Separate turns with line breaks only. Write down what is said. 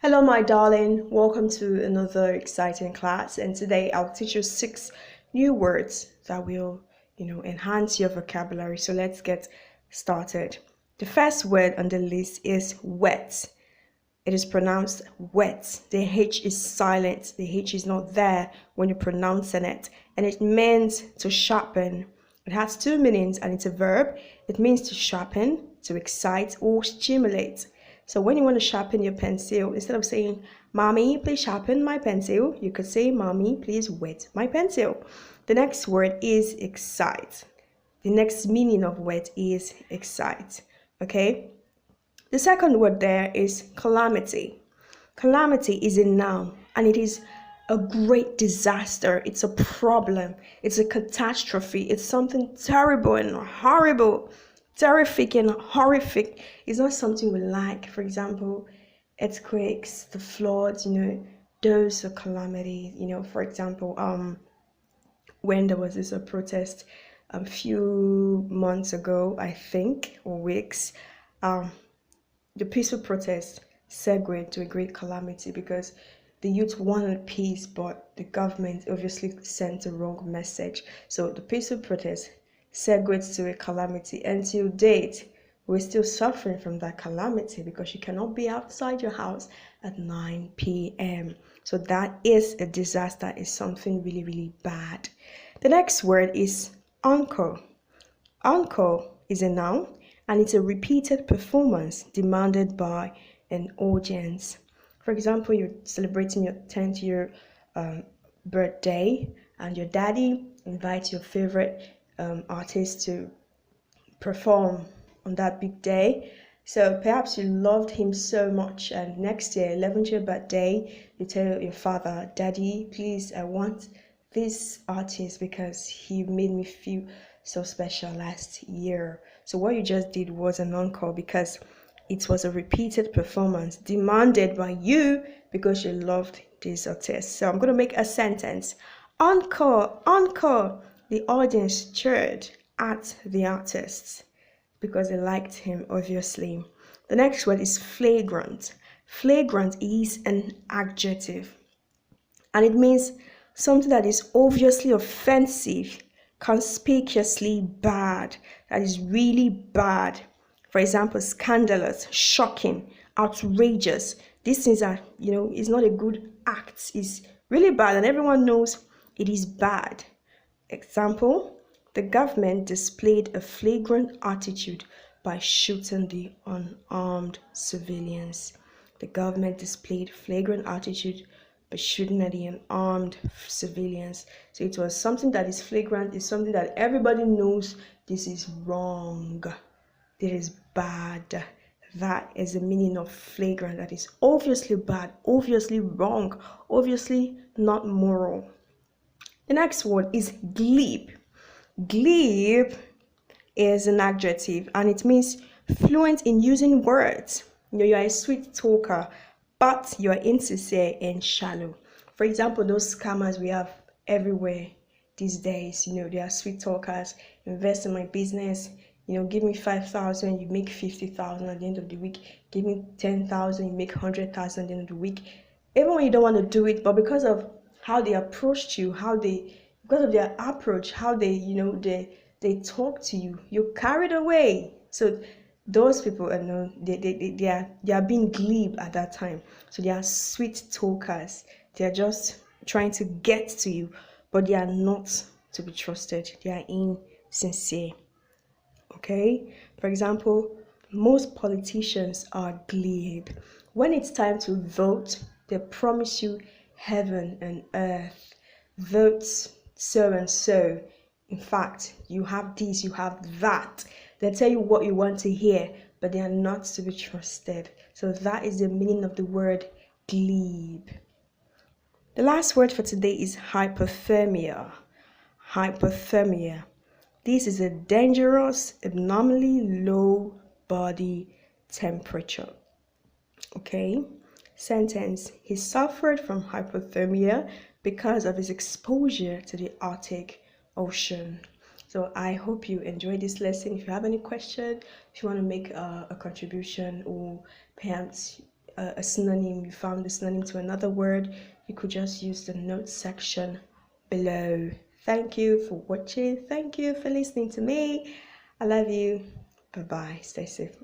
Hello, my darling. Welcome to another exciting class. And today I'll teach you 6 new words that will, enhance your vocabulary. So let's get started. The first word on the list is wet. It is pronounced wet. The H is silent. The H is not there when you're pronouncing it. And it means to sharpen. It has two meanings and it's a verb. It means to sharpen, to excite, or stimulate. So when you want to sharpen your pencil, instead of saying, Mommy, please sharpen my pencil, you could say, Mommy, please wet my pencil. The next word is excite. The next meaning of wet is excite. Okay? The second word there is calamity. Calamity is a noun and it is a great disaster. It's a problem. It's a catastrophe. It's something terrible and horrible. Terrific and horrific. It's not something we like. For example, earthquakes, the floods, those are calamities. For example, when there was this protest a few months ago, I think, or weeks, the peaceful protest segued to a great calamity because the youth wanted peace, but the government obviously sent a wrong message. So the peaceful protest segued to a calamity. Until date, we're still suffering from that calamity because you cannot be outside your house at 9 p.m. So that is a disaster, is something really, really bad. The next word is encore. Encore is a noun and it's a repeated performance demanded by an audience. For example, you're celebrating your 10th year birthday and your daddy invites your favorite artist to perform on that big day. So perhaps you loved him so much and next year, 11th year birthday, you tell your father, Daddy, please, I want this artist because he made me feel so special last year. So what you just did was an encore because it was a repeated performance demanded by you because you loved this artist. So I'm going to make a sentence. Encore, encore. The audience cheered at the artist because they liked him, obviously. The next word is flagrant. Flagrant is an adjective and it means something that is obviously offensive, conspicuously bad, that is really bad. For example, scandalous, shocking, outrageous. These things are, it's not a good act. It's really bad and everyone knows it is bad. Example, the government displayed a flagrant attitude by shooting the unarmed civilians. The government displayed flagrant attitude by shooting at the unarmed civilians. So it was something that is flagrant, it's something that everybody knows this is wrong. It is bad. That is the meaning of flagrant. That is obviously bad, obviously wrong, obviously not moral. The next word is glebe. Glebe is an adjective and it means fluent in using words. You are a sweet talker, but you are insincere and shallow. For example, those scammers we have everywhere these days, they are sweet talkers. Invest in my business, give me 5,000, you make 50,000 at the end of the week. Give me 10,000, you make 100,000 at the end of the week. Even when you don't want to do it, but because of how they approached you, because of their approach, how they talk to you, you're carried away. So those people they are being glib at that time. So they are sweet talkers. They are just trying to get to you, but they are not to be trusted. They are insincere. Okay? For example, most politicians are glib. When it's time to vote, they promise you heaven and earth. Votes so and so. In fact, you have this, you have that. They tell you what you want to hear, but they are not to be trusted. So that is the meaning of the word glebe. The last word for today is hypothermia. Hypothermia. This is a dangerous, abnormally low body temperature. Okay? Sentence. He suffered from hypothermia because of his exposure to the Arctic Ocean. So I hope you enjoyed this lesson. If you have any question, if you want to make a contribution or perhaps a synonym, you found the synonym to another word, you could just use the notes section below. Thank you for watching. Thank you for listening to me. I love you. Bye bye. Stay safe.